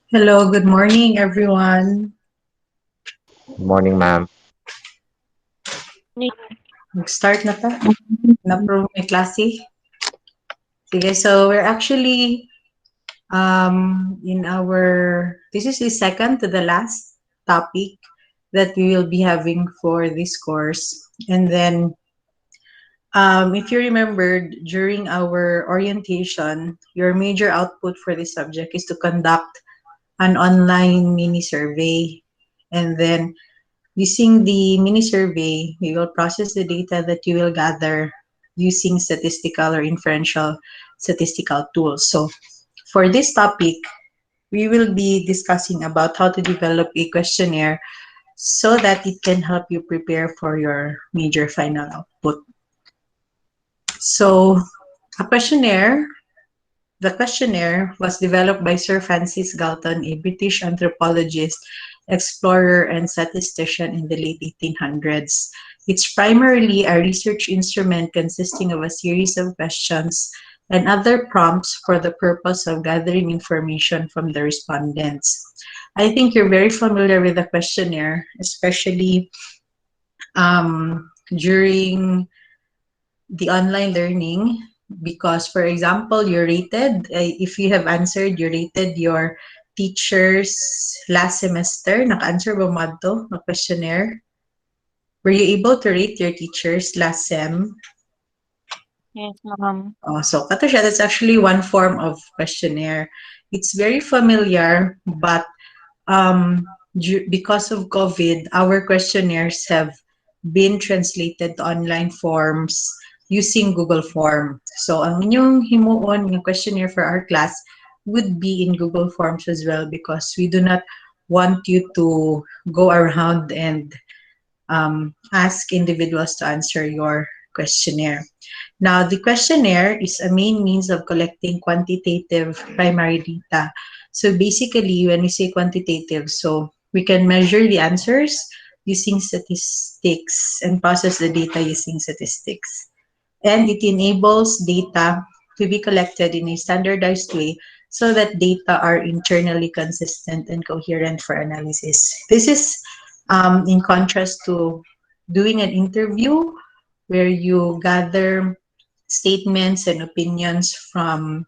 Hello, good morning, everyone. Morning, ma'am. Mag-start na ta. Na-prove may klase. Sige, so we're actually in this is the second to the last topic that we will be having for this course. And then, if you remembered, during our orientation, your major output for this subject is to conduct an online mini survey. And then using the mini survey, we will process the data that you will gather using statistical or inferential statistical tools. So for this topic, we will be discussing about how to develop a questionnaire so that it can help you prepare for your major final output. So a questionnaire The questionnaire was developed by Sir Francis Galton, a British anthropologist, explorer, and statistician in the late 1800s. It's primarily a research instrument consisting of a series of questions and other prompts for the purpose of gathering information from the respondents. I think you're very familiar with the questionnaire, especially during the online learning because, for example, you rated, if you have answered, you rated your teachers last semester. Naka-answer ba mo adto ng questionnaire? Were you able to rate your teachers last sem? Yes, ma'am. Oh, so kato siya, that's actually one form of questionnaire. It's very familiar, but because of COVID, our questionnaires have been translated to online forms using Google Form. So, ang inyong himuon ng questionnaire for our class would be in Google Forms as well because we do not want you to go around and ask individuals to answer your questionnaire. Now, the questionnaire is a main means of collecting quantitative primary data. So basically, when we say quantitative, so we can measure the answers using statistics and process the data using statistics. And it enables data to be collected in a standardized way so that data are internally consistent and coherent for analysis. This is in contrast to doing an interview where you gather statements and opinions from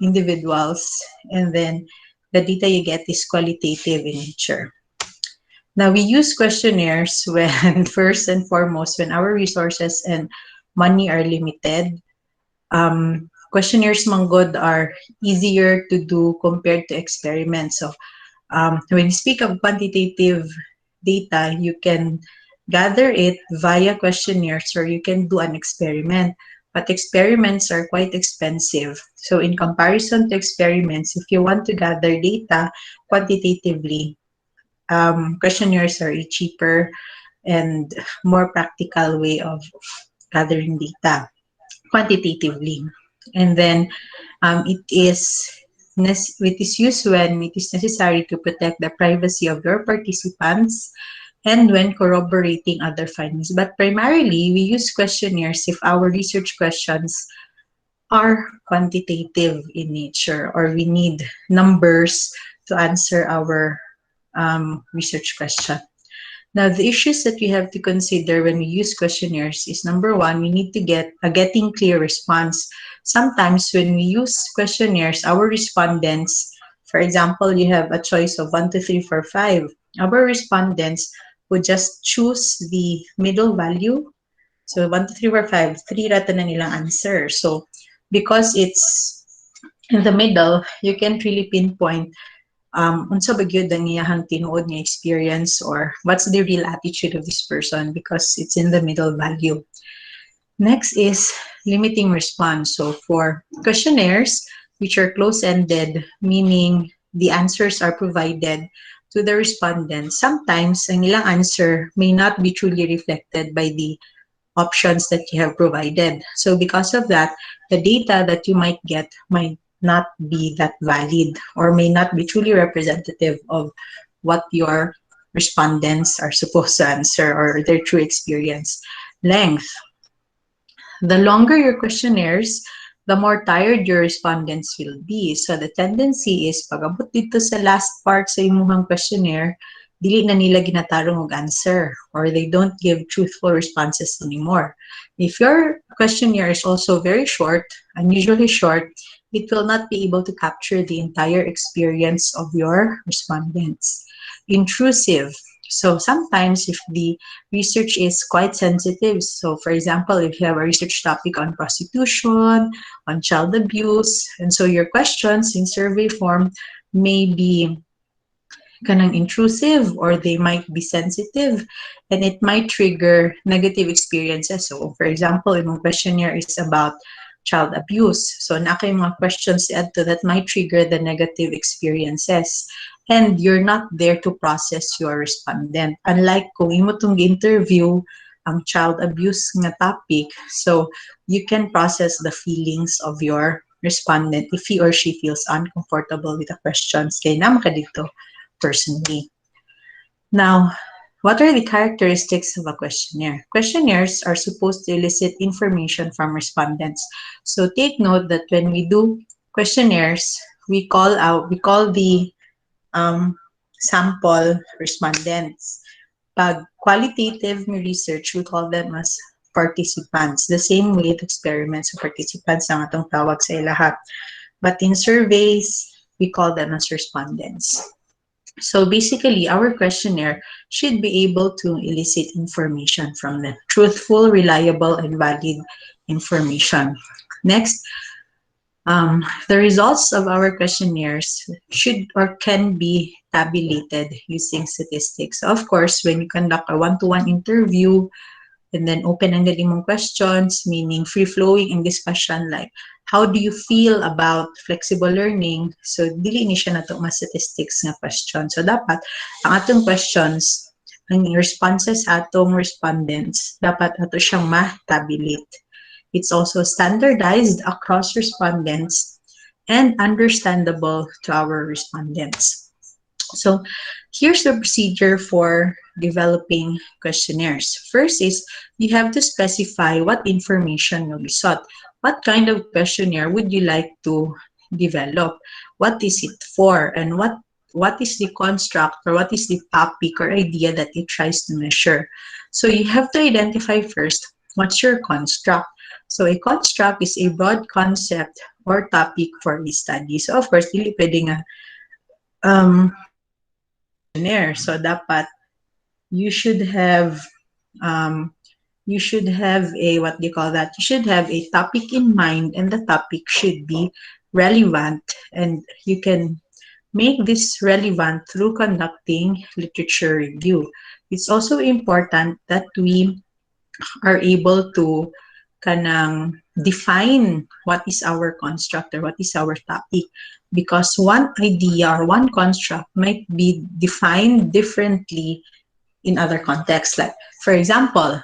individuals, and then the data you get is qualitative in nature. Now we use questionnaires when first and foremost when our resources and money are limited. Questionnaires manggod are easier to do compared to experiments. So when you speak of quantitative data, you can gather it via questionnaires or you can do an experiment. But experiments are quite expensive. So in comparison to experiments, if you want to gather data quantitatively, questionnaires are a cheaper and more practical way of gathering data quantitatively. And then it is used when it is necessary to protect the privacy of your participants and when corroborating other findings. But primarily, we use questionnaires if our research questions are quantitative in nature or we need numbers to answer our research question. Now, the issues that we have to consider when we use questionnaires is number one, we need to get a getting clear response. Sometimes when we use questionnaires, our respondents, for example, you have a choice of 1, 2, 3, 4, 5. Our respondents would just choose the middle value. So 1, 2, 3, 4, 5, 3 rata na nilang answer. So because it's in the middle, you can't really pinpoint unsa ba gyud ang iyahang tinuod nga experience or what's the real attitude of this person because it's in the middle value. Next is limiting response. So for questionnaires, which are close-ended, meaning the answers are provided to the respondents, sometimes ang ilang answer may not be truly reflected by the options that you have provided. So because of that, the data that you might get might not be that valid or may not be truly representative of what your respondents are supposed to answer or their true experience. Length. The longer your questionnaires, the more tired your respondents will be. So the tendency is pag abot dito sa last part sa imuhang questionnaire, dili na nila ginatarong og answer or they don't give truthful responses anymore. If your questionnaire is also very short, unusually short, it will not be able to capture the entire experience of your respondents. Intrusive. So sometimes if the research is quite sensitive, so for example, if you have a research topic on prostitution, on child abuse, and so your questions in survey form may be kanang intrusive or they might be sensitive and it might trigger negative experiences. So for example, if yung questionnaire is about child abuse, so na kay mga questions to that might trigger the negative experiences and you're not there to process your respondent. Unlike kung imo tong interview ang child abuse nga topic, so you can process the feelings of your respondent if he or she feels uncomfortable with the questions. Kaya na makadito personally. Now, what are the characteristics of a questionnaire? Questionnaires are supposed to elicit information from respondents. So take note that when we do questionnaires, we call the sample respondents. Pag qualitative research, we call them as participants. The same way with experiments, participants ang atong tawag sa ilahat. But in surveys, we call them as respondents. So basically, our questionnaire should be able to elicit information from them. Truthful, reliable, and valid information. Next, the results of our questionnaires should or can be tabulated using statistics. So of course, when you conduct a one-to-one interview, and then open ang mong questions, meaning free-flowing in discussion like, how do you feel about flexible learning? So, dili ni siya nato mas statistics nga question. So, dapat, ang atong questions, ang responses atong respondents, dapat ato siyang ma-tabulate. It's also standardized across respondents and understandable to our respondents. So here's the procedure for developing questionnaires. First is you have to specify what information will be sought. What kind of questionnaire would you like to develop? What is it for? And what is the construct or what is the topic or idea that it tries to measure? So you have to identify first what's your construct. So a construct is a broad concept or topic for a study. So of course, dili pwede nga questionnaire. So dapat you should have a what do you call that? You should have a topic in mind, and the topic should be relevant, and you can make this relevant through conducting literature review. It's also important that we are able to kanang define what is our construct or what is our topic, because one idea or one construct might be defined differently in other contexts. Like, for example,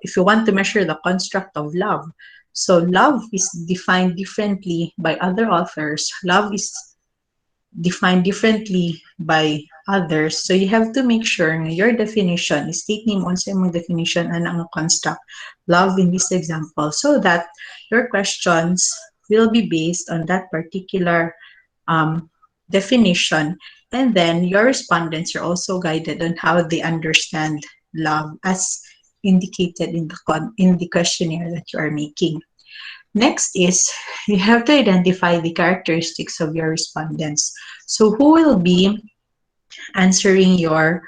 if you want to measure the construct of love, so love is defined differently by other authors. Love is defined differently by others. So you have to make sure na your definition is taking on sa imong definition and ang construct love in this example, so that your questions will be based on that particular definition, and then your respondents are also guided on how they understand love as indicated in the questionnaire that you are making. Next is you have to identify the characteristics of your respondents. So who will be answering your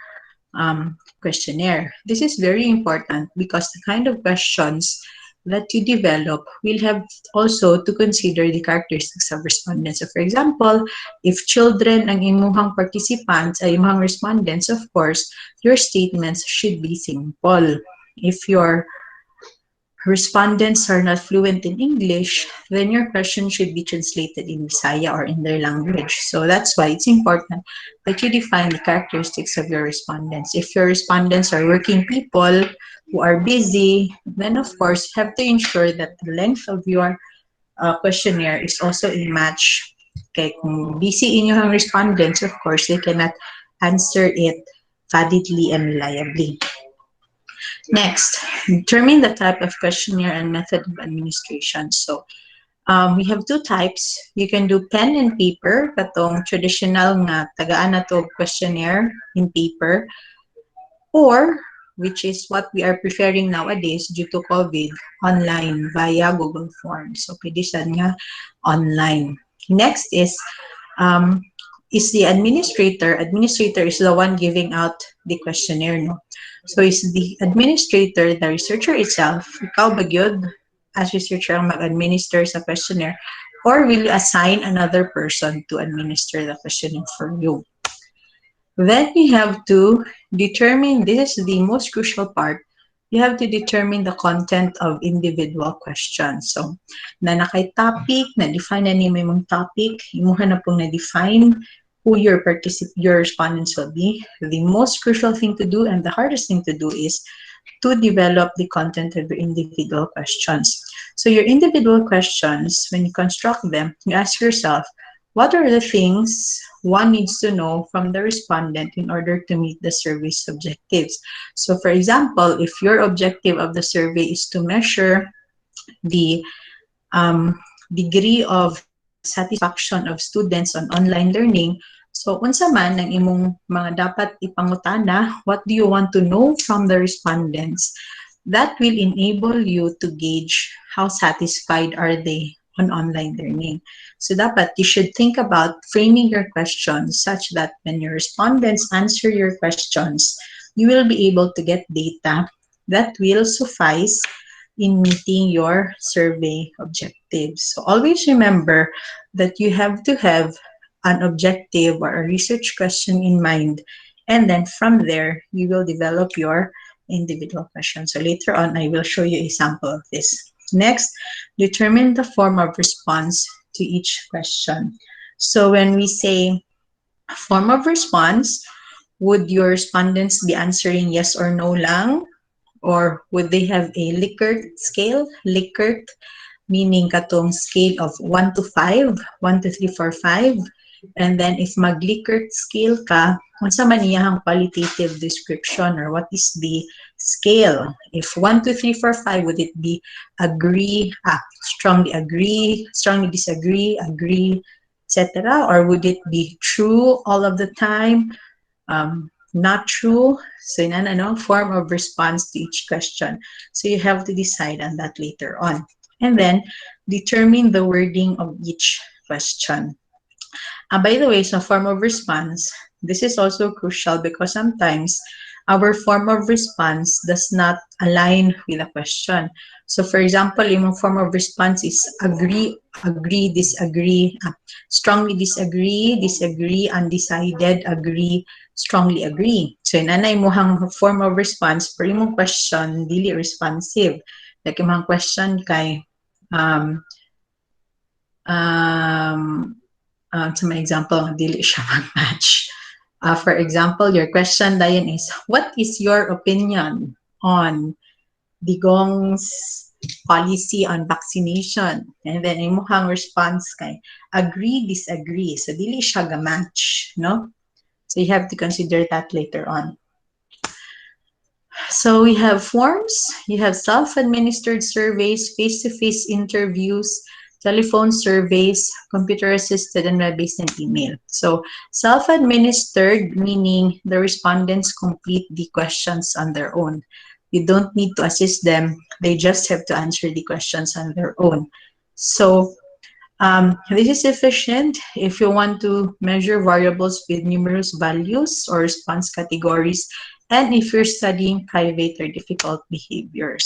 questionnaire? This is very important because the kind of questions that you develop will have also to consider the characteristics of respondents. So for example, if children ang imuhang participants ay imuhang respondents, of course, your statements should be simple. If your respondents are not fluent in English, then your question should be translated in Bisaya or in their language. So that's why it's important that you define the characteristics of your respondents. If your respondents are working people who are busy, then of course you have to ensure that the length of your questionnaire is also a match. Okay, kung busy in your respondents, of course, they cannot answer it validly and reliably. Next, determine the type of questionnaire and method of administration. So, we have two types. You can do pen and paper, katong traditional nga tagaan na to questionnaire in paper, or which is what we are preferring nowadays due to COVID, online via Google Forms. So, pwede siya nga online. Next um, is the administrator. Administrator is the one giving out the questionnaire, no? So, is the administrator the researcher itself? Ikaw ba gyud as researcher ang mag-administer sa questionnaire, or will you assign another person to administer the questionnaire for you? Then you have to determine, this is the most crucial part, you have to determine the content of individual questions. So, na nakay topic, na-define na ni mo yung topic, imuha na pong na-define who your respondents will be. The most crucial thing to do and the hardest thing to do is to develop the content of your individual questions. So your individual questions, when you construct them, you ask yourself, what are the things one needs to know from the respondent in order to meet the survey's objectives? So for example, if your objective of the survey is to measure the degree of satisfaction of students on online learning, so unsa man ang imong mga dapat ipangutana, what do you want to know from the respondents? That will enable you to gauge how satisfied are they on online learning. So dapat you should think about framing your questions such that when your respondents answer your questions, you will be able to get data that will suffice in meeting your survey objectives. So always remember that you have to have an objective or a research question in mind, and then from there you will develop your individual questions. So later on I will show you a sample of this. Next, determine the form of response to each question. So when we say form of response, would your respondents be answering yes or no lang? Or would they have a Likert scale? Likert meaning katong scale of 1 to 5, 1, 2, 3, 4, 5. And then if mag-Likert scale ka, unsa man iyang qualitative description, or what is the scale? If 1, 2, 3, 4, 5, would it be agree, strongly disagree, agree, etc.? Or would it be true all of the time? Not true. So yun ano, form of response to each question. So you have to decide on that later on. And then determine the wording of each question. By the way, so form of response, this is also crucial because sometimes our form of response does not align with a question. So for example, yung form of response is agree, disagree, strongly disagree, undecided, agree, strongly agree. So yun anay mo hang form of response for imong question dili responsive. Like imong question kay to my example, dili siya mag-match. For example, your question, Diane, is, what is your opinion on Digong's policy on vaccination? And then, imuhang response kay, agree, disagree. So, dili siya ga-match, no? So, you have to consider that later on. So, we have forms, you have self-administered surveys, face-to-face interviews, telephone surveys, computer-assisted, and web-based and email. So self-administered, meaning the respondents complete the questions on their own. You don't need to assist them. They just have to answer the questions on their own. So this is efficient if you want to measure variables with numerous values or response categories, and if you're studying private or difficult behaviors.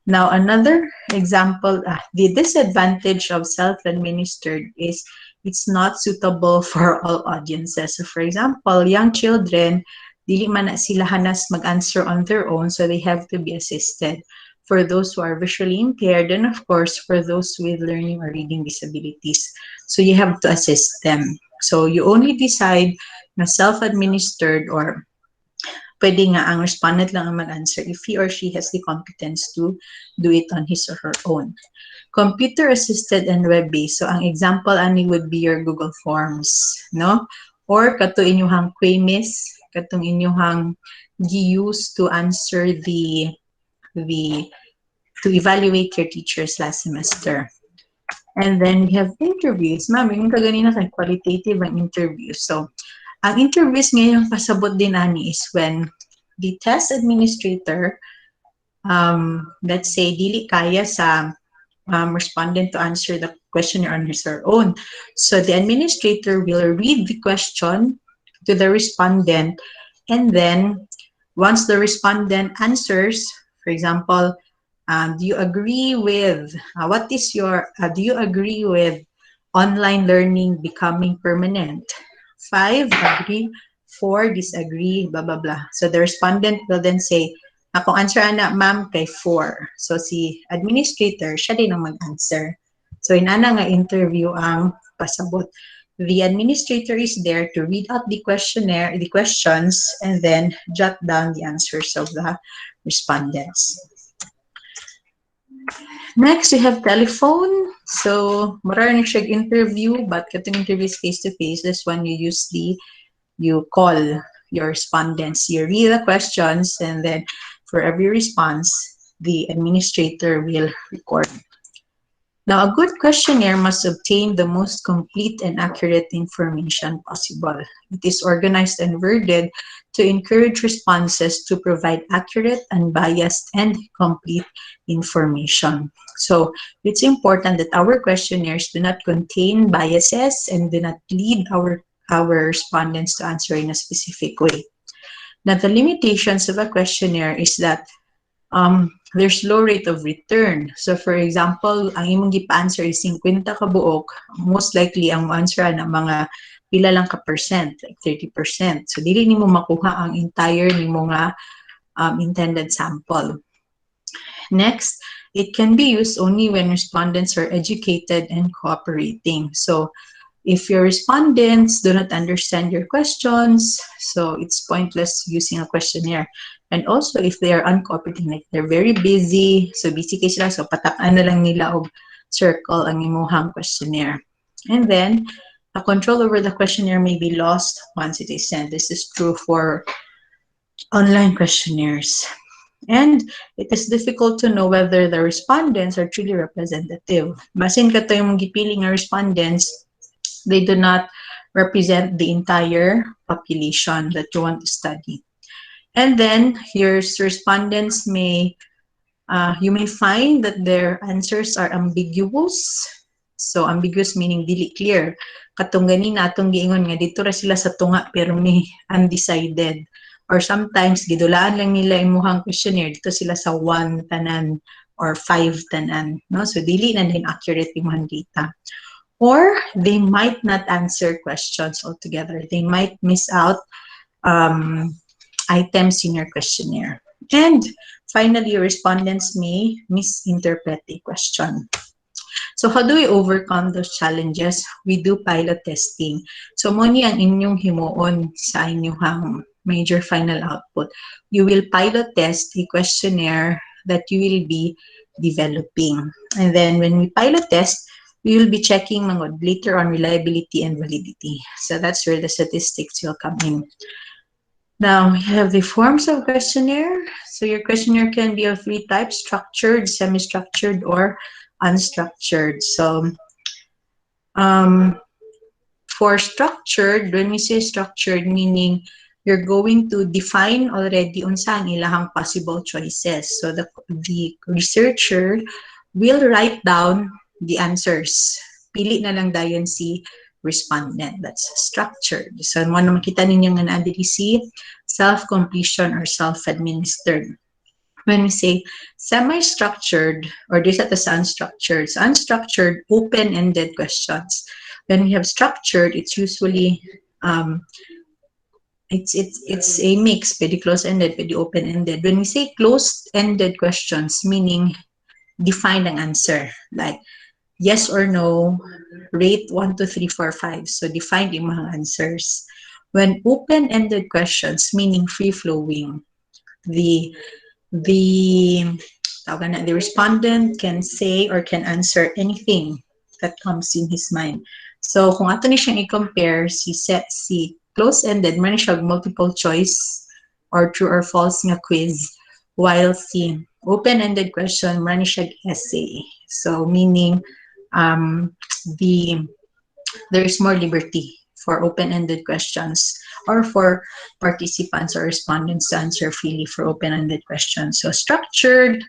Now, another example, the disadvantage of self-administered is it's not suitable for all audiences. So for example, young children, dili man na sila hanas mag-answer on their own, so they have to be assisted. For those who are visually impaired, and of course, for those with learning or reading disabilities. So you have to assist them. So you only decide na self-administered or pwede nga ang respondent lang ang mag-answer if he or she has the competence to do it on his or her own. Computer-assisted and web-based. So, ang example ani would be your Google Forms, no? Or kato inyuhang Quimis, katong inyong use to answer the to evaluate your teachers last semester. And then we have interviews. Ma'am, yung kaganina kay qualitative ang interviews. So, ang interviews ngayon pasabot din ani is when the test administrator, let's say, dili kaya sa respondent to answer the questionnaire on his or own. So the administrator will read the question to the respondent, and then once the respondent answers, for example, do you agree with, do you agree with online learning becoming permanent? 5, agree. 4, disagree, blah, blah, blah. So the respondent will then say, akong answer ana, ma'am, kay 4. So si administrator, siya din ang mag-answer. So inana nga interview ang pasabot. The administrator is there to read out the questionnaire, the questions, and then jot down the answers of the respondents. Next, we have telephone. So, maraming siya interview, but katong interview is face-to-face. This one, you call your respondents. You read the questions, and then for every response, the administrator will record. Now, a good questionnaire must obtain the most complete and accurate information possible. It is organized and worded to encourage responses to provide accurate, unbiased, and complete information. So, it's important that our questionnaires do not contain biases and do not lead our respondents to answer in a specific way. Now, the limitations of a questionnaire is that there's low rate of return. So for example, ang imong gipa-answer is 50 ka buok, most likely ang answer na mga pila lang ka percent, like 30%. So dili nimo makuha ang entire nimo nga intended sample. Next, it can be used only when respondents are educated and cooperating. So if your respondents do not understand your questions, so it's pointless using a questionnaire. And also, if they are uncooperating, like they're very busy, so busy kayo sila, so patak-an na lang nila og circle ang imuhang questionnaire. And then, a control over the questionnaire may be lost once it is sent. This is true for online questionnaires. And it is difficult to know whether the respondents are truly representative. Basin ka to yung gipili nga respondents, they do not represent the entire population that you want to study. And then your respondents may, you may find that their answers are ambiguous. So ambiguous meaning dili clear. Katong ganina atong giingon nga dito ra sila sa tunga pero may undecided. Or sometimes gidulaan lang nila imuhang questionnaire dito sila sa 1 tanan or 5 tanan, no? So dili na din accurate imuhang data. Or they might not answer questions altogether. They might miss out items in your questionnaire. And finally, respondents may misinterpret a question. So how do we overcome those challenges? We do pilot testing. So mo ni ang inyong himuon sa inyong major final output. You will pilot test a questionnaire that you will be developing. And then when we pilot test, we will be checking later on reliability and validity. So that's where the statistics will come in. Now, we have the forms of questionnaire. So your questionnaire can be of 3 types: structured, semi-structured, or unstructured. So for structured, when we say structured, meaning you're going to define already unsa ang ilahang possible choices. So the researcher will write down the answers. Pili na lang dayon si respondent. That's structured. So mo na makita ninyo nga naadili si self-completion or self-administered. When we say semi-structured, or this at the unstructured, so unstructured, open-ended questions. When we have structured, it's usually it's a mix, pwede closed-ended, pwede open-ended. When we say closed-ended questions, meaning define ang answer, like yes or no, rate 1, 2, 3, 4, 5. So define yung mga answers. When open-ended questions, meaning free-flowing, the respondent can say or can answer anything that comes in his mind. So kung ato ni siyang i-compare si close-ended, man siya multiple choice or true or false nga quiz. While si open-ended question, man siya essay. So meaning um, the there is more liberty for open-ended questions or for participants or respondents to answer freely for open-ended questions. So structured,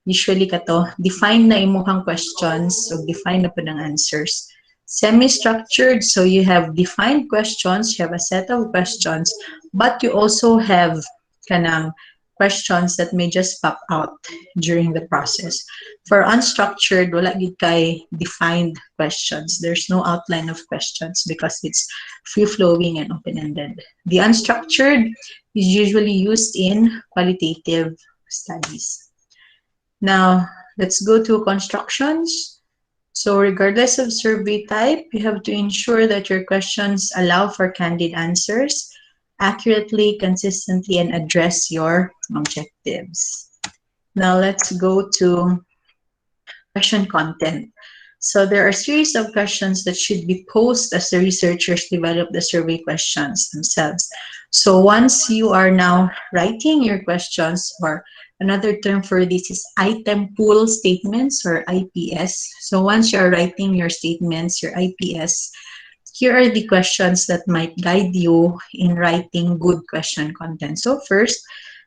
usually kato, define na imuhang questions, so define na po ng answers. Semi-structured, so you have defined questions, you have a set of questions, but you also have kanang questions that may just pop out during the process. For unstructured, wala gid kay defined questions. There's no outline of questions because it's free-flowing and open-ended. The unstructured is usually used in qualitative studies. Now, let's go to constructions. So regardless of survey type, you have to ensure that your questions allow for candid answers, accurately, consistently, and address your objectives. Now let's go to question content. So there are a series of questions that should be posed as the researchers develop the survey questions themselves. So once you are now writing your questions, or another term for this is item pool statements or IPS. So once you are writing your statements, your IPS, here are the questions that might guide you in writing good question content. So first,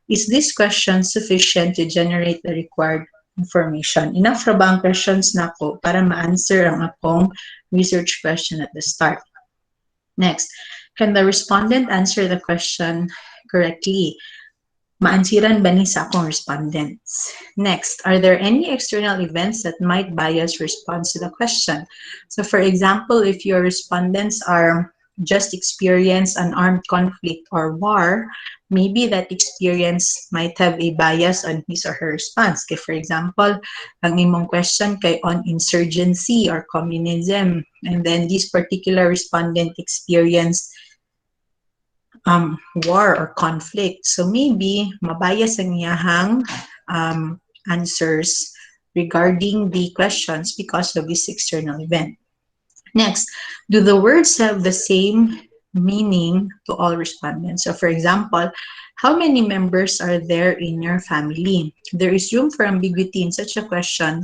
is this question sufficient to generate the required information? Enough ra ba ang questions nako para ma-answer ang akong research question at the start? Next, can the respondent answer the question correctly? Maansiran ba ni sa akong respondents? Next, are there any external events that might bias response to the question? So for example, if your respondents are just experience an armed conflict or war, maybe that experience might have a bias on his or her response. Okay, for example, ang imong question kay on insurgency or communism, and then this particular respondent experienced war or conflict. So maybe mabias ang iyahang answers regarding the questions because of this external event. Next, do the words have the same meaning to all respondents? So for example, how many members are there in your family? There is room for ambiguity in such a question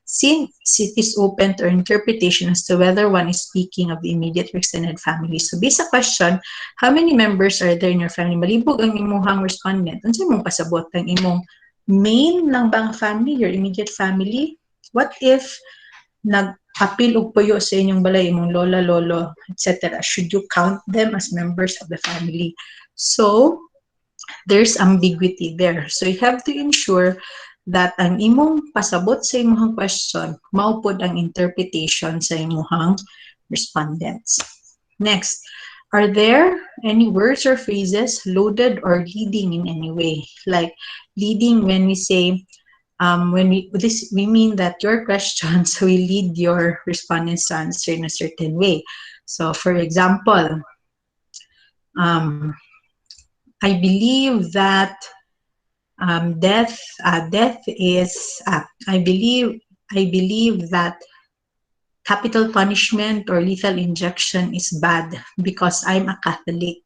since it is open to interpretation as to whether one is speaking of the immediate or extended family. So based sa question, how many members are there in your family? Malibog ang imuhang respondent. Unsa imong pasabot ang imong main lang bang family, your immediate family? What if nag-apil og puyo sa inyong balay, imong lola, lolo, etc.? Should you count them as members of the family? So, there's ambiguity there. So, you have to ensure that ang imong pasabot sa imong question, maupod ang interpretation sa imong respondents. Next, are there any words or phrases loaded or leading in any way? Like leading when we say, we mean that your questions will lead your respondents to answer in a certain way. So, for example, I believe that death is. I believe that capital punishment or lethal injection is bad because I'm a Catholic.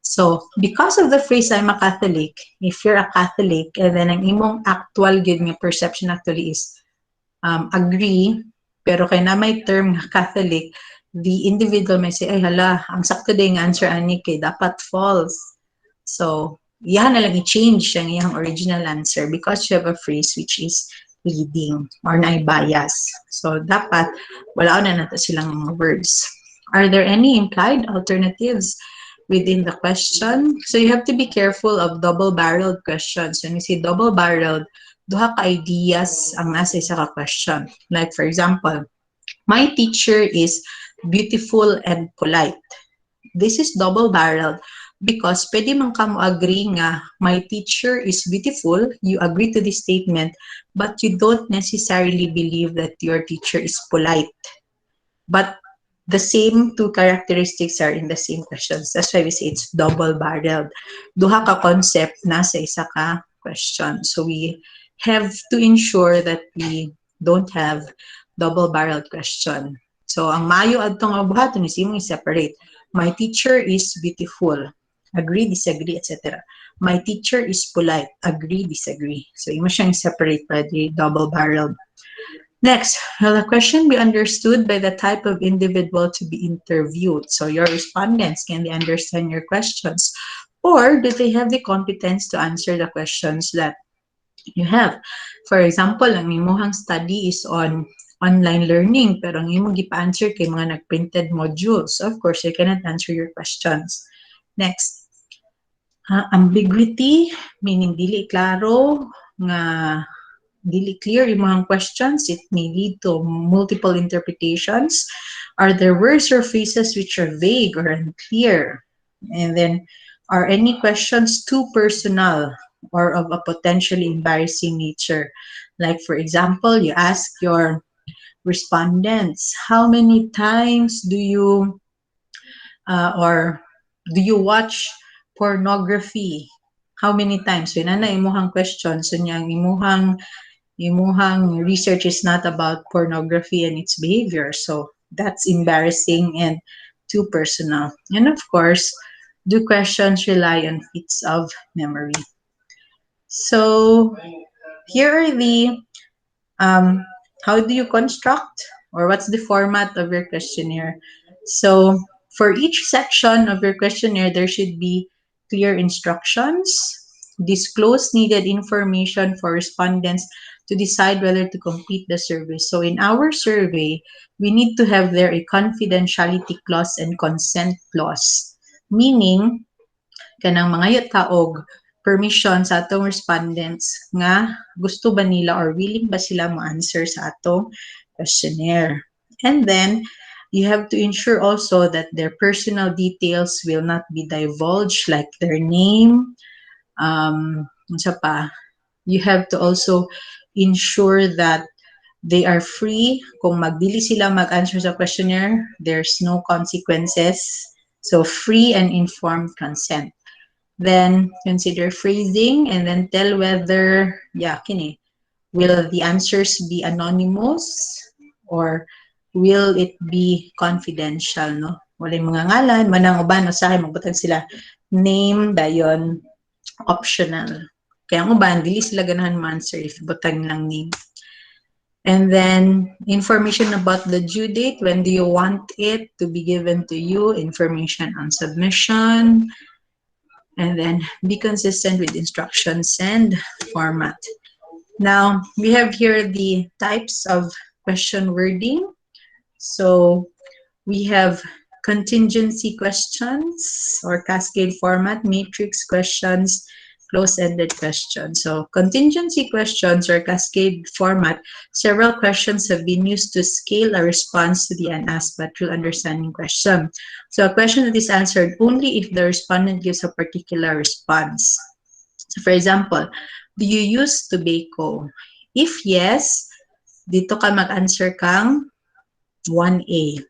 So, because of the phrase I'm a Catholic, if you're a Catholic, and then ang imong actual good nga perception actually is agree, pero kay na may term nga Catholic, the individual may say, ay hala, ang sakto din nga answer ani kay dapat false. So, iyahan na lang i-change ang iyang original answer because you have a phrase which is leading or na bias. So, dapat wala na nato silang mga words. Are there any implied alternatives within the question? So you have to be careful of double-barreled questions. When we say double-barreled, duha ka ideas ang nasa isa ka question. Like for example, my teacher is beautiful and polite. This is double-barreled because pwede man ka mo agree nga my teacher is beautiful, you agree to this statement, but you don't necessarily believe that your teacher is polite. But the same two characteristics are in the same questions. That's why we say it's double-barreled. Duha ka concept nasa isa ka question. So we have to ensure that we don't have double-barreled question. So ang mayo adtong buhaton is imong separate. My teacher is beautiful. Agree, disagree, etc. My teacher is polite. Agree, disagree. So, imo siyang separate by the double-barreled. Next, will the question be understood by the type of individual to be interviewed? So, your respondents, can they understand your questions? Or do they have the competence to answer the questions that you have? For example, ang imuhang study is on online learning, pero ang imong gipa-answer kay mga nag-printed modules. So, of course, they cannot answer your questions. Next, ambiguity, meaning dili klaro, nga dili clear imong questions. It may lead to multiple interpretations. Are there words or phrases which are vague or unclear? And then, are any questions too personal or of a potentially embarrassing nature? Like, for example, you ask your respondents, how many times do you or do you watch pornography? How many times? So, na imuhang question. So, niyang imuhang research is not about pornography and its behavior. So, that's embarrassing and too personal. And of course, do questions rely on feats of memory? So, here are the um, how do you construct or what's the format of your questionnaire? So for each section of your questionnaire, there should be clear instructions, disclose needed information for respondents to decide whether to complete the survey. So in our survey, we need to have there a confidentiality clause and consent clause, meaning kanang mga taog permission sa atong respondents nga gusto ba nila or willing ba sila mo-answer sa atong questionnaire. And then, you have to ensure also that their personal details will not be divulged, like their name. Unsa pa? You have to also ensure that they are free. Kung magdili sila mag-answer sa questionnaire, there's no consequences. So, free and informed consent. Then consider phrasing and then tell whether, kini, will the answers be anonymous or will it be confidential, no? Wala yung mga ngalan, manang uban, usahay, magbutag sila name, dayon, optional. Kaya ang uban, dili sila ganahan ma-answer if butag lang name. And then information about the due date, when do you want it to be given to you, information on submission, and then be consistent with instructions and format. Now, we have here the types of question wording. So we have contingency questions or cascade format, matrix questions, close-ended questions. So contingency questions or cascade format, several questions have been used to scale a response to the unasked but true understanding question. So a question that is answered only if the respondent gives a particular response. So for example, do you use tobacco? If yes, dito ka mag-answer kang 1A.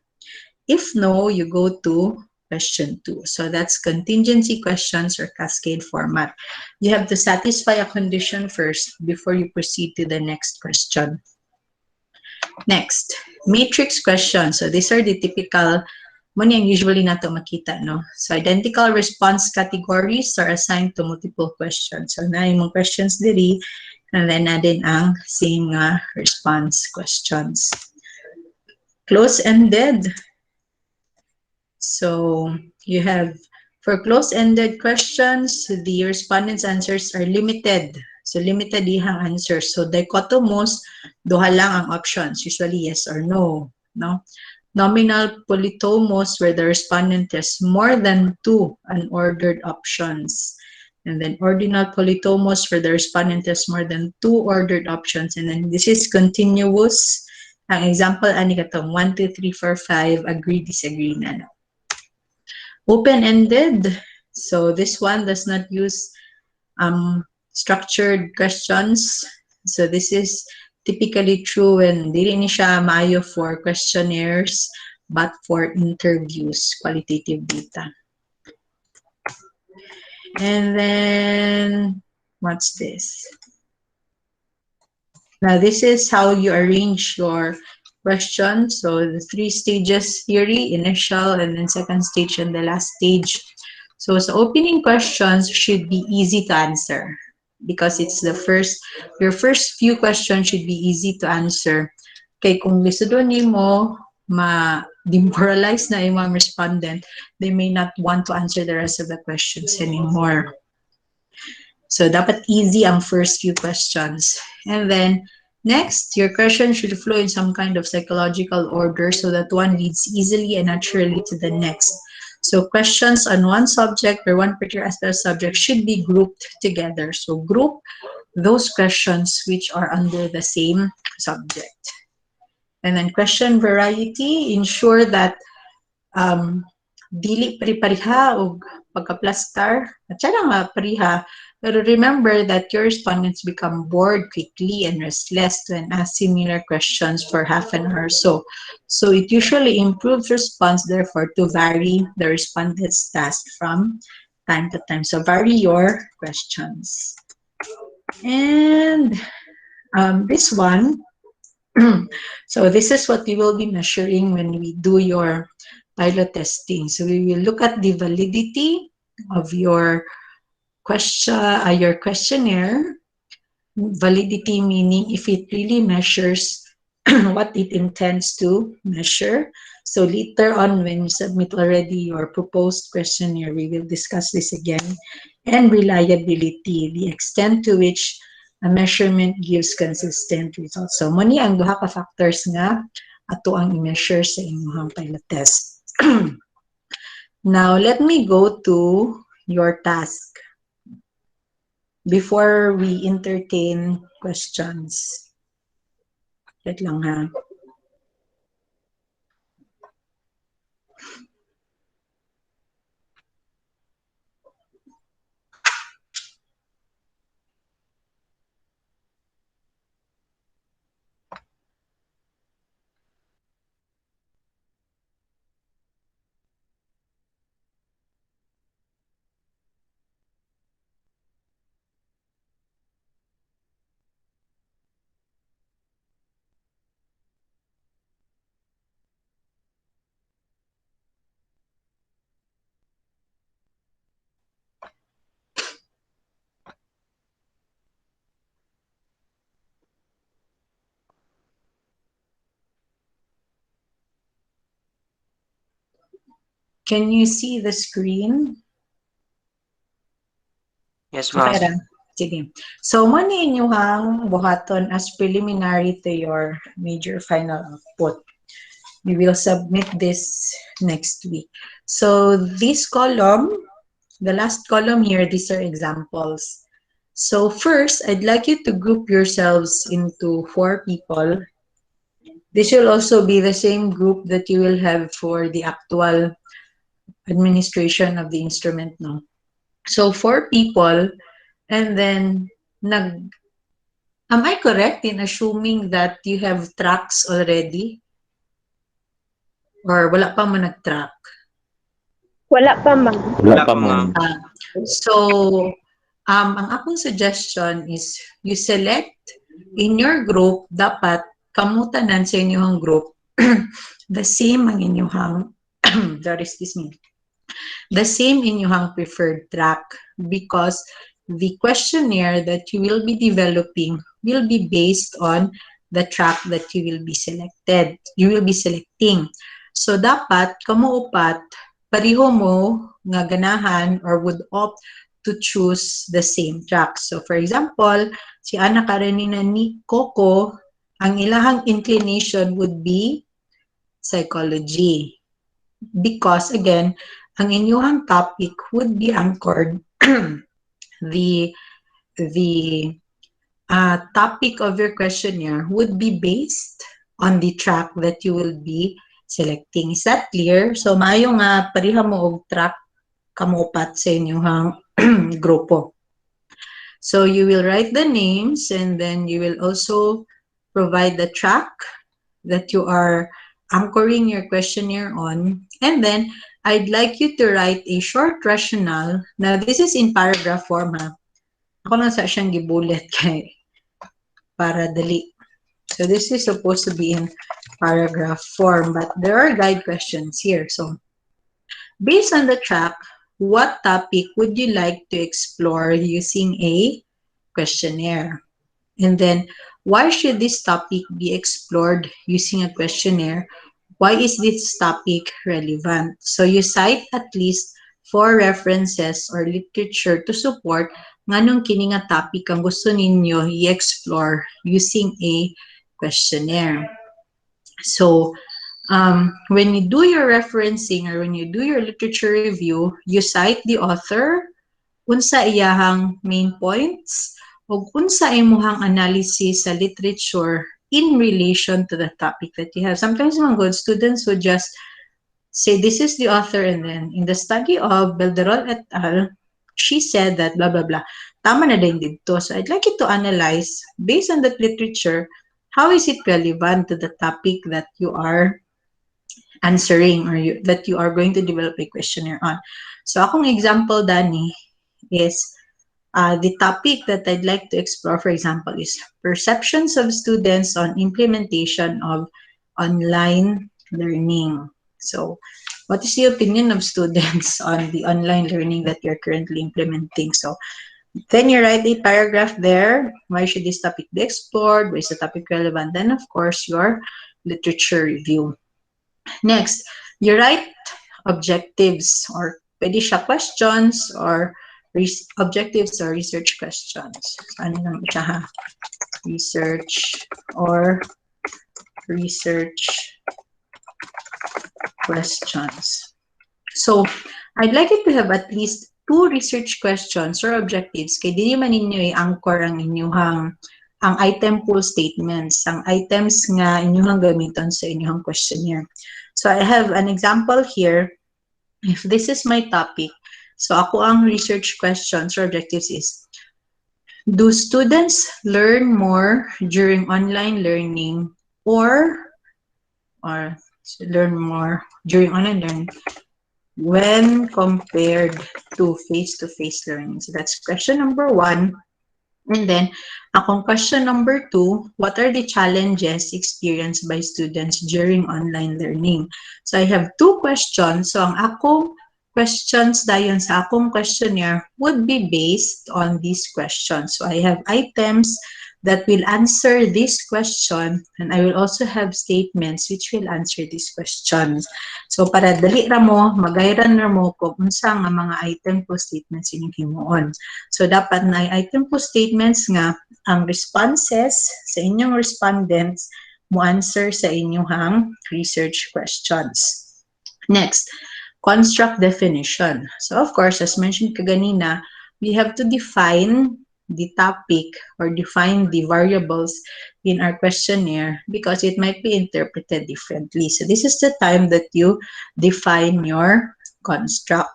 If no, you go to question 2. So that's contingency questions or cascade format. You have to satisfy a condition first before you proceed to the next question. Next, matrix questions. So these are the typical mo niyang usually nato makita, no? So identical response categories are assigned to multiple questions. So na yung questions diri, and then na din ang same response questions. Close-ended. So you have, for close-ended questions, the respondents' answers are limited. So limited ihang answers. So dichotomous, duha lang ang options, usually yes or no. No? Nominal polytomous, where the respondent has more than 2 unordered options. And then ordinal polytomous, where the respondent has more than 2 ordered options. And then this is continuous. Ang example, ani katong 1, 2, 3, 4, 5, agree, disagree na. Open-ended. So this one does not use structured questions. So this is typically true when dili ni siya maayo for questionnaires but for interviews, qualitative data. And then, what's this? Now, this is how you arrange your question. So the 3 stages theory, initial, and then second stage, and the last stage. So opening questions should be easy to answer because it's your first few questions should be easy to answer. Kay kung lisodon nimo ma-demoralize na yung mga respondent, they may not want to answer the rest of the questions anymore. So dapat easy ang first few questions. And then next, your question should flow in some kind of psychological order so that one leads easily and naturally to the next. So questions on one subject or one particular aspect of subject should be grouped together. So group those questions which are under the same subject. And then question variety, ensure that dili pari-pariha o pagka-plus-star. At siya nga pariha. Pero remember that your respondents become bored quickly and restless when ask similar questions for half an hour or so. So it usually improves response, therefore, to vary the respondent's task from time to time. So vary your questions. And this one, so this is what we will be measuring when we do your pilot testing. So we will look at the validity of your questionnaire. Validity meaning if it really measures what it intends to measure. So later on, when you submit already your proposed questionnaire, we will discuss this again. And reliability, the extent to which a measurement gives consistent results. So muni ang duha ka factors nga ato ang i-measure sa inyong pilot test. Now, let me go to your task before we entertain questions. Wait lang ha. Can you see the screen? Yes, ma'am. Okay ra. Sige. So, mo ni inyong buhaton as preliminary to your major final output. We will submit this next week. So, this column, the last column here, these are examples. So, first, I'd like you to group yourselves into 4 people. This will also be the same group that you will have for the actual administration of the instrument, no? So 4 people, and then am I correct in assuming that you have tracks already? Or wala pa mo nag-track? Wala pa, ma'am. Wala pa, ma'am. So, ang akong suggestion is you select in your group, dapat kamutanan sa inyong group the same ang inyong excuse me. The same inyong preferred track because the questionnaire that you will be developing will be based on the track that you will be selecting. So dapat kamo upat pareho mo nga ganahan or would opt to choose the same track. So for example, si Ana Karenina ni Coco, ang ilahang inclination would be psychology. Because again, ang inyong topic would be anchored the topic of your questionnaire would be based on the track that you will be selecting. Is that clear? So maayo nga pareha mo og track kamupat sa inyong grupo. So you will write the names and then you will also provide the track that you are anchoring your questionnaire on. And then I'd like you to write a short rationale. Now this is in paragraph form ha. Ako lang sa siyang gibullet kay para dali. So this is supposed to be in paragraph form, but there are guide questions here. So based on the track, what topic would you like to explore using a questionnaire? And then, why should this topic be explored using a questionnaire? Why is this topic relevant? So you cite at least 4 references or literature to support nganong kini nga topic ang gusto ninyo i-explore using a questionnaire. So when you do your referencing or when you do your literature review, you cite the author, unsa iyahang main points, ug unsa imuhang analysis sa literature in relation to the topic that you have. Sometimes mga good students would just say, this is the author, and then in the study of Belderol et al., she said that blah, blah, blah. Tama na din dito. So I'd like you to analyze, based on that literature, how is it relevant to the topic that you are answering or that you are going to develop a questionnaire on. So akong example, Dani, is the topic that I'd like to explore, for example, is perceptions of students on implementation of online learning. So what is the opinion of students on the online learning that you're currently implementing? So then you write a paragraph there. Why should this topic be explored? Why is the topic relevant? Then, of course, your literature review. Next, you write objectives or pwede siya questions or objectives or research questions. So, ano naman siya ha? Research or research questions. So, I'd like you to have at least 2 research questions or objectives kay dili man ninyo i-anchor ang inyuhang ang item pool statements, ang items nga inyuhang gamiton sa inyuhang questionnaire. So I have an example here. If this is my topic, so ako ang research questions or objectives is, do students learn more during online learning or learn more during online learning when compared to face-to-face learning? So that's question number 1. And then, akong question number 2, what are the challenges experienced by students during online learning? So I have 2 questions. So ang akong questions dayon sa akong questionnaire would be based on these questions. So I have items that will answer this question, and I will also have statements which will answer these questions. So para dali ra mo, magayran ra mo kung unsa nga mga item po statements inyong himuon. So dapat na item po statements nga ang responses sa inyong respondents mo answer sa inyong research questions. Next, construct definition. So of course, as mentioned kaganina, we have to define the topic or define the variables in our questionnaire because it might be interpreted differently. So this is the time that you define your construct.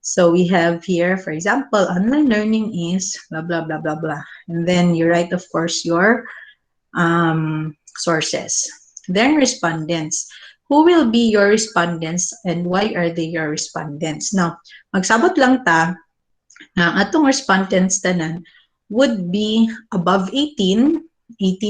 So we have here, for example, online learning is blah, blah, blah, blah, blah. And then you write, of course, your sources. Then respondents. Who will be your respondents and why are they your respondents? Now, magsabot lang ta na atong respondents tanan would be above 18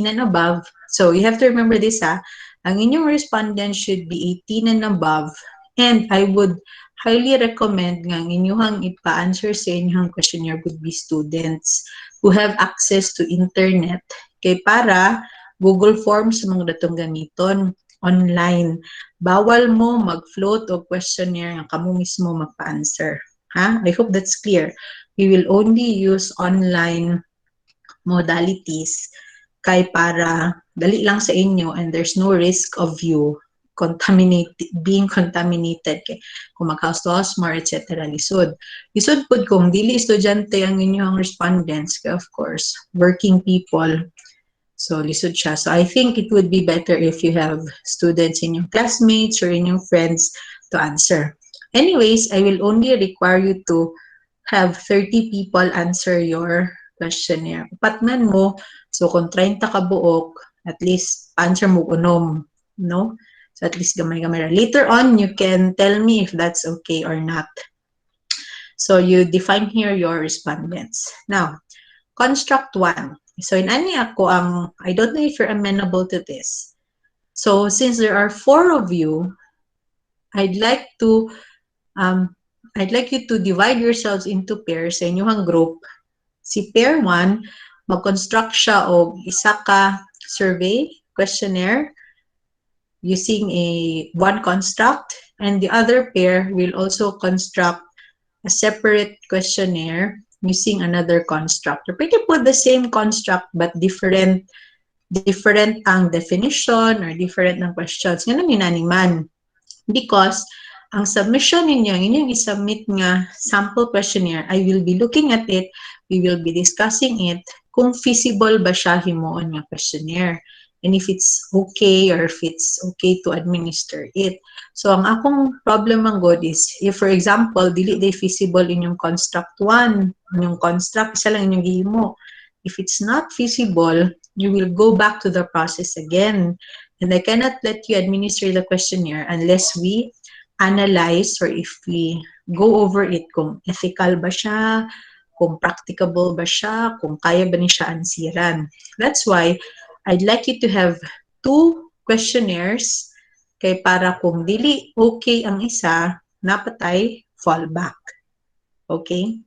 and above. So you have to remember this ha. Ang inyong respondents should be 18 and above. And I would highly recommend nga ang inyong ipa-answer sa inyong questionnaire would be students who have access to internet. Kay para Google Forms mga datong gamiton online. Bawal mo mag-float o questionnaire nga kamo mismo magpa-answer. Ha? I hope that's clear. We will only use online modalities kay para dali lang sa inyo and there's no risk of you being contaminated kay kung mag-house more etc. Lisod pod kung dili estudyante ang inyong respondents kay of course working people, so lisod siya. So I think it would be better if you have students in your classmates or in your friends to answer. Anyways, I will only require you to have 30 people answer your questionnaire. Patman mo, so kung 30 ka buok, at least answer mo unom, no? So at least gamay-gamay. Later on, you can tell me if that's okay or not. So you define here your respondents. Now, construct 1. So inani ako I don't know if you're amenable to this. So since there are 4 of you, I'd like to you to divide yourselves into pairs sa inyong group. Si pair 1, mag-construct siya og isa ka survey, questionnaire, using one construct, and the other pair will also construct a separate questionnaire using another construct. You're pretty put the same construct but different ang definition or different ng questions. Ganun yun man. Because ang submission ninyo, inyong isubmit nga sample questionnaire, I will be looking at it, we will be discussing it, kung feasible ba siya himuon nga questionnaire. And if it's okay or if it's okay to administer it. So, ang akong problem ang good is, if for example, dili day feasible inyong construct 1, inyong construct, isa lang inyong gihimo. If it's not feasible, you will go back to the process again. And I cannot let you administer the questionnaire unless we analyze or if we go over it kung ethical ba siya, kung practicable ba siya, kung kaya ba ni siya ansiran. That's why I'd like you to have 2 questionnaires kay para kung dili okay ang isa, napatay, fall back. Okay?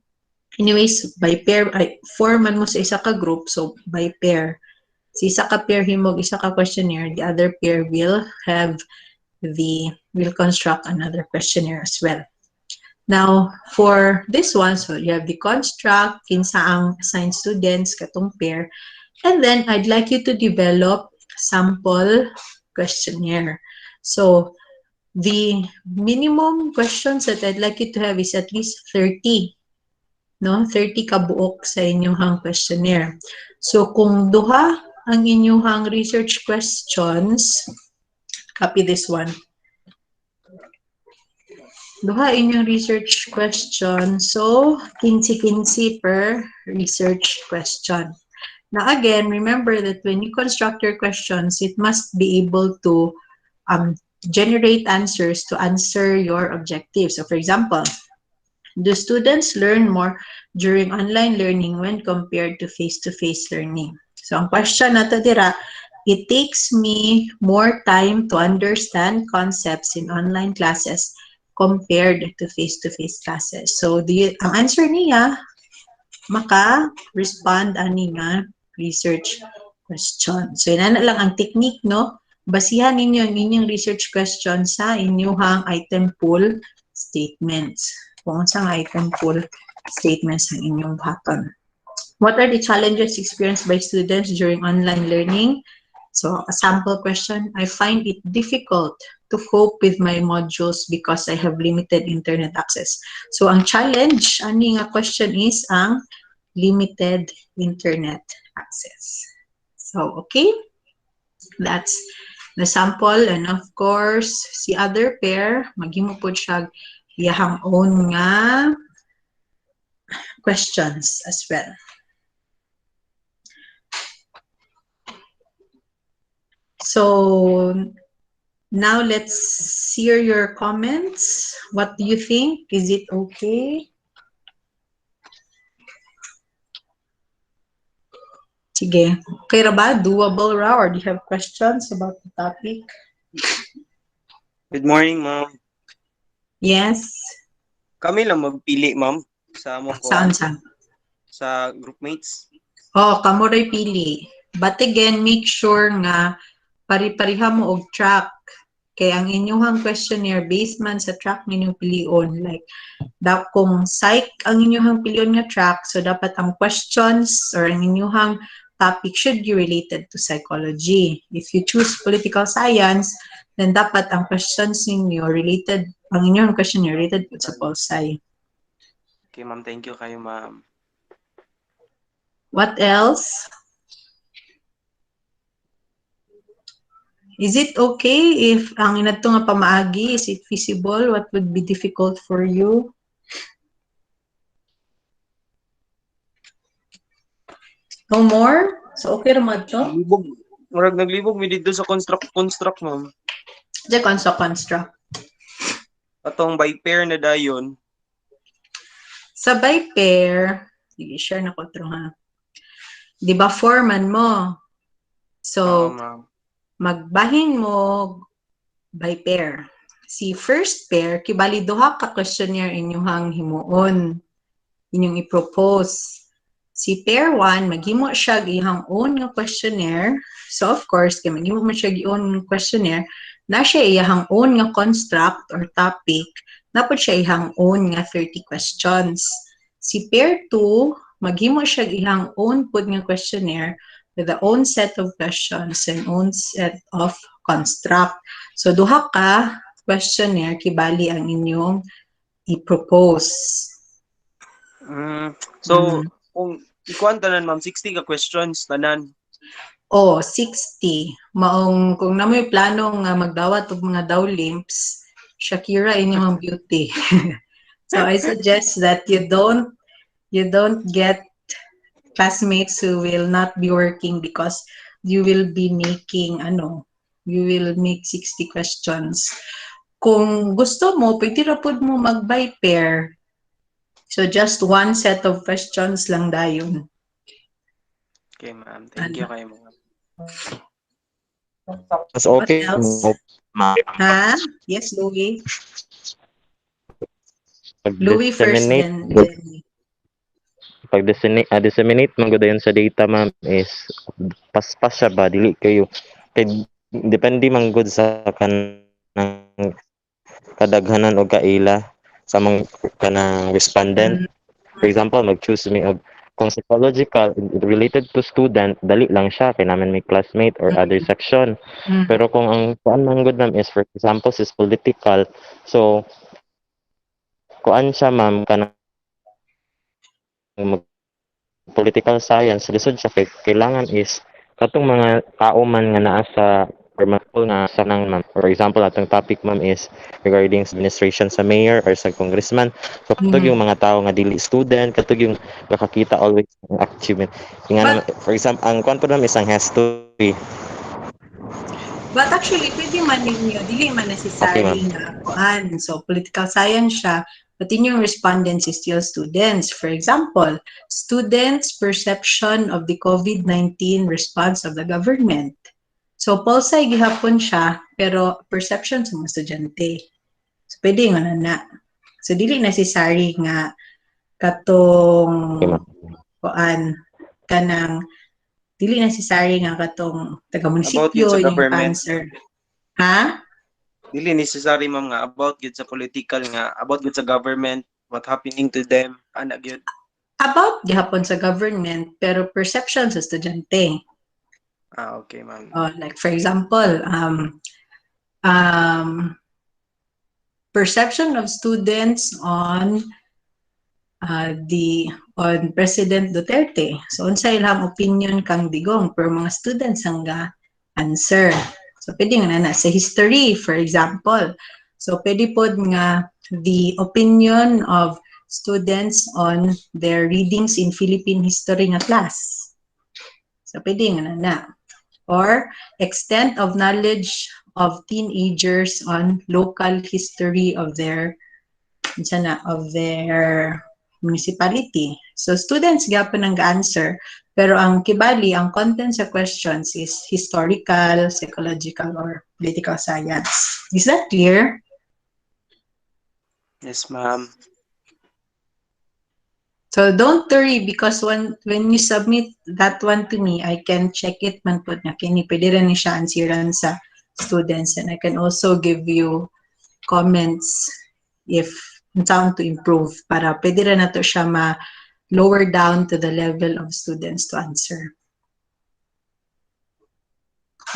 Anyways, by pair, 4 man mo sa isa ka group, so by pair. Si isa ka pair himog isa ka questionnaire, the other pair will construct another questionnaire as well. Now, for this one, so you have the construct, kinsa ang assigned students, katong pair, and then I'd like you to develop sample questionnaire. So, the minimum questions that I'd like you to have is at least 30. No? 30 kabuok sa inyong questionnaire. So, kung duha ang inyong research questions, copy this one. Duha inyong research question. So, 15 per research question. Now, again, remember that when you construct your questions, it must be able to generate answers to answer your objectives. So, for example, do students learn more during online learning when compared to face-to-face learning? So, ang question nato dira, it takes me more time to understand concepts in online classes compared to face-to-face classes. So, ang answer niya, maka-respond ani nga research question. So, yan lang ang technique, no? Basihan ninyo ang inyong research question sa inyong item pool statements. Kung saan item pool statements ang inyong haton. What are the challenges experienced by students during online learning? So, a sample question, I find it difficult to cope with my modules because I have limited internet access. So, ang challenge, ani nga question is ang limited internet access. So, okay? That's the sample. And of course, si other pair, maghimo po siya iyahang own nga questions as well. So, now let's hear your comments. What do you think? Is it okay? Sige. Okay ra ba? Doable ra? Or do you have questions about the topic? Good morning, ma'am. Yes. Kami lang magpili, ma'am, sa mo ko Saan? sa groupmates. Oh, kamo ray pili. But again, make sure nga pari-pariha mo og track. Kaya ang inyong questionnaire based man sa track ninyong pilion. Like, kung psych ang inyong pilion nga track, so dapat ang questions or ang inyong topic should be related to psychology. If you choose political science, then dapat ang questions ninyo related, ang inyong questionnaire related sa pol-sci. Okay, ma'am. Thank you kayo, ma'am. What else? Is it okay if ang inato nga pamaagi, is it feasible? What would be difficult for you? No more? So okay naman to? Naglibog mi dito sa construct, ma'am. Diyan construct. Atong by pair na dayon. Sa by pair, sige, share na ko ito ha. Di ba foreman mo? Oo, So, ma'am. magbahin mo by pair. Si first pair, kibali duha ka questionnaire inyuhang himuon, inyong i-propose. Si pair 1, maghimo siya iyang own nga questionnaire. So, of course, kay maghimo man siya own questionnaire, na siya iyang own nga construct or topic, napod siya iyang own nga 30 questions. Si pair 2, maghimo siya iyang own pod nga questionnaire with the own set of questions and own set of construct. So, duha ka questionnaire kibali ang inyong i-propose. So, kung ikuan tanan, ma'am, 60 ka questions tanan. Oh, 60. Maong kung namoy plano nga magdawat og mga dowlimps, Shakira inyong beauty. So I suggest that you don't get classmates who will not be working because you will be making you will make 60 questions. Kung gusto mo, pwede ra pud mo mag-by pair. So just one set of questions lang dayon. Okay, ma'am. Thank you kayo, ma'am. Mas What okay else? mo, ma'am. Ha? Yes, Louie. Louie first, Pag-disseminate, then Jenny. disseminate man gud sa data, ma'am, is paspas siya ba dili kayo kay depende man gud sa kanang kadaghanan o kaila sa mga kanang respondent. Mm, For example, mag-choose me of kung psychological related to student, dali lang siya kay namin may classmate or other mm, section. mm. Pero kung ang kuan man gud, ma'am, is for example is political, so kuan siya, ma'am, kanang political science lisod siya kay kailangan is katong mga tao man nga naa sa or mga nga sa nang, ma'am. For example, atong topic, ma'am, is regarding sa administration sa mayor or sa congressman. So katong Mm. yung mga tao nga dili student, katong yung nakakita always ng achievement. Nga naman, But for example, ang kuan po naman is ang history. but actually pwede man ninyo dili man Okay, ma'am. necessary nga kuan. So political science siya, but inyong respondents is still students. For example, students' perception of the COVID-19 response of the government. So pulsay gihapon siya, pero perception sa mga estudyante. So pwede nga na. So dili necessary nga Okay, katong ma'am. kuan kanang dili necessary nga katong About yun sa taga-munisipyo yung government. answer. Ha? Dili necessary, ma'am, nga about yun sa political nga, about yun sa government, what happening to them, ana gyud. About gihapon sa government, pero perception sa estudyante. Okay, ma'am. Like for example, um, perception of students on President Duterte. So unsa ilang opinion kang digong per mga students ang answer. So pwede nga na sa history, for example. So pwede pod nga the opinion of students on their readings in Philippine history nga class. So pwede nga na. Or extent of knowledge of teenagers on local history of their municipality. So students gyapon ang answer, pero ang kibali ang content sa questions is historical, psychological, or political science. Is that clear? Yes, ma'am. So don't worry because when you submit that one to me, I can check it man po na kini pwede rin ni siya ansiran sa students, and I can also give you comments if sound to improve para pwede rin na to siya lower down to the level of students to answer.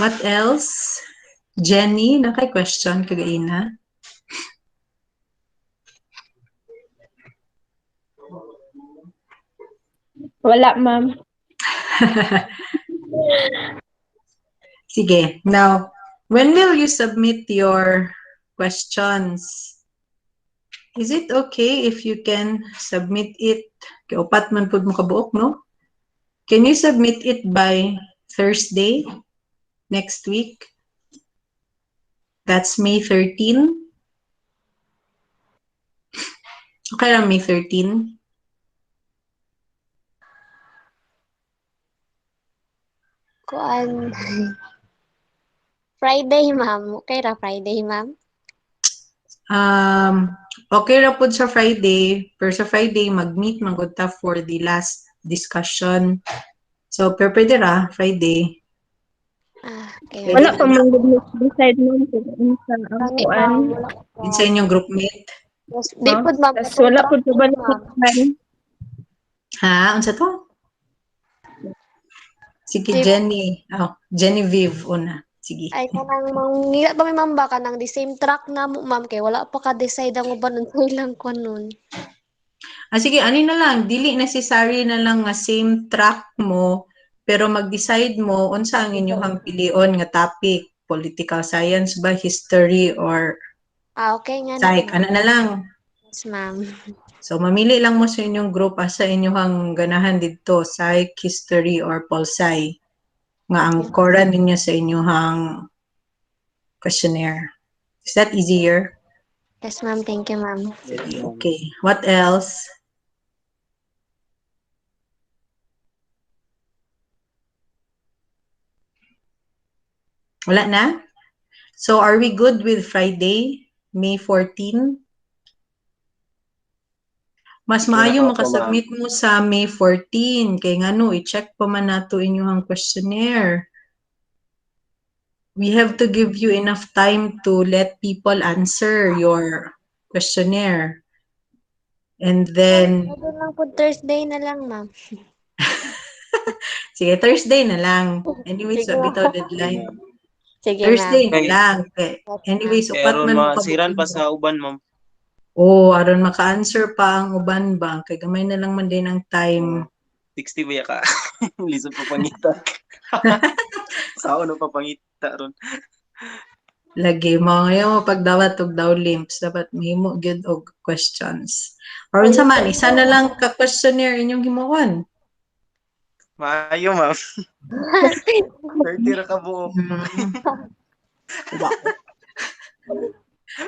What else? Jenny, naka-question kagaina? Wala, ma'am. Sige. Now, when will you submit your questions? Is it okay if you can submit it? Upat man pud mo kabuok, no? Can you submit it by Thursday next week? That's May 13. Okay lang, May 13. Kuan. Friday, ma'am. Okay ra Friday, ma'am? Okay ra pud sa Friday, pero sa Friday mag-meet magud ta for the last discussion. So pwede ra Friday. Okay. Pwede Wala pa na man gud decide mo kung unsa ang Gani, kuan. ma'am. Wala pa. yun sa inyong groupmate. Yes, di No? po, ma'am. Tas Katong wala track pud po, kabalo ma'am. plan. Ha, unsa to? Sige, Di- Jenny. Oh, Genevieve una. Sige. Ay, kanang mangira pa may ma'am ba kanang the same track na mo, ma'am. Kay wala pa ka-decide ang uban ng ilang kuan nun. Sige, ani na lang, dili necessary na lang nga same track mo, pero mag-decide mo unsa ang inyong pilion nga topic, political science ba, history or Okay nga na, psych, ma'am. ana na lang. Yes, ma'am. So mamili lang mo sa inyong group asa inyong ganahan didto, psych, history or pol sci nga ang core ninyo sa inyong questionnaire. Is that easier? Yes, ma'am. Thank you, ma'am. Sige, okay. What else? Wala na? So, are we good with Friday, May 14? Mas maayo makasubmit mo sa May 14. Kay nga no, i-check pa man nato inyong questionnaire. We have to give you enough time to let people answer your questionnaire. And then, Pwede lang po Thursday na lang, ma'am. sige, Thursday na lang. Anyways, Sige, sabi to ma'am. deadline. Sige, Thursday ma'am. na lang. Okay. Yes, Anyways, upat Pero man mo masiran pa kabuking. sa uban, ma'am. Aron maka-answer pa ang uban ba. Kay gamay na lang man din ang time. 60 ba ka? Lisod pa pangita. Sao no pa pangita ron. Lagi mo ngayon pagdawat og daw limps dapat mahimo gyud og questions. Or unsa man isa na lang ka questionnaire inyong himuon. Maayo, ma'am. 30 ra ka buok. Wow.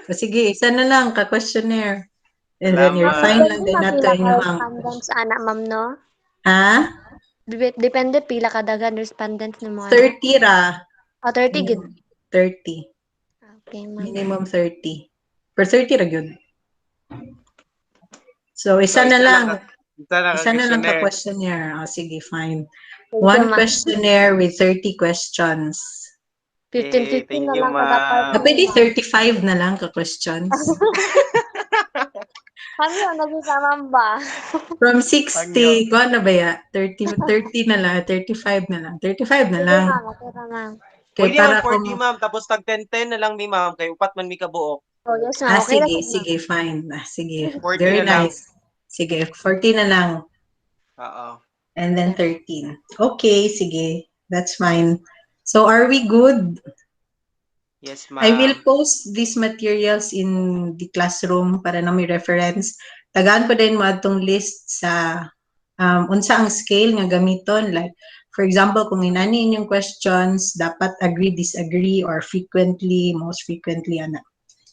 O sige, isa na lang ka questionnaire. And then Salamat. refine lang Depende din man nato pila ka inyong respondents, ana, ma'am, no? ha? Depende pila ka dagan respondents na mo, ana. 30 ra. 30 gid. 30. Okay, ma'am. Minimum 30. Per 30 ra gyud. So isa So, na lang. Isa na Isa na lang ka questionnaire. questionnaire. Sige, fine. Thank you, One ma'am. questionnaire with 30 questions. 15-15 thank na you, lang kada part, ma'am. Pwede ma'am. 35 na lang ka questions. Kami yung nagsasamang ba? From Panyo. 60, kung ano ba ya? 30 na lang, 35 na lang. 35 na Sige, lang. ma'am. Okay na, ma'am. Kay Pwede para man 40, kung... ma'am. Tapos tag 10-10 na lang ni ma'am. Kay upat man mi kabuok. Oh, yes, ma'am. Okay na sige, po, ma'am. sige, fine. Sige, 40 very na lang. nice. Sige, 40 na lang. Oo. And then 13. Okay, sige. That's fine. So, are we good? Yes, I will ma'am. post these materials in the classroom para na may reference. Tagaan ko din mo atong list sa unsa ang scale nga gamiton. Like, for example, kung inani inyong questions, dapat agree, disagree, or frequently, most frequently, ana.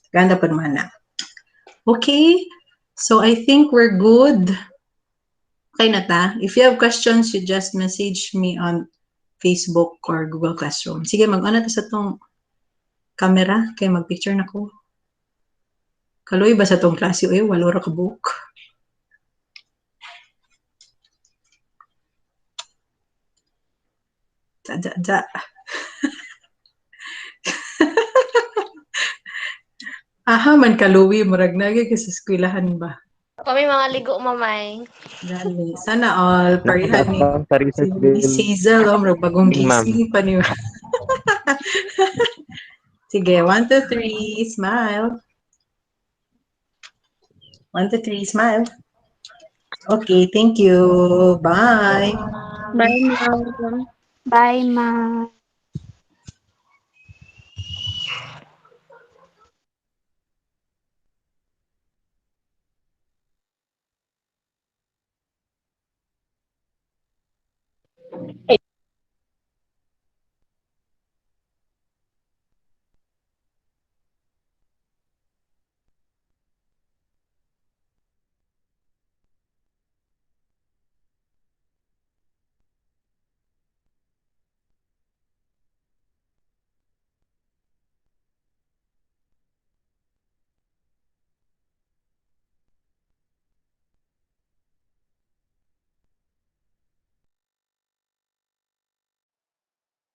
Ganda po naman na. Okay, so I think we're good. Okay na ta? If you have questions, you just message me on Facebook or Google Classroom. Sige, mag-ano ta sa tong camera kay mag-picture na ko. Kaloy ba sa tong klase? Uy, walo ra ka book. Ja. Aha, man kaluwi, murag nagi kasi eskwelahan ba? Kami mga ligo, mamay. Gani. Sana all, parihan ni Nakabang sa si research Miss building, Hazel, murag bagong ma'am. gising pa niya. Sige, 1, 2, 3, smile. 1, 2, 3, smile. Okay, thank you. Bye. Bye, ma'am. Bye, ma'am.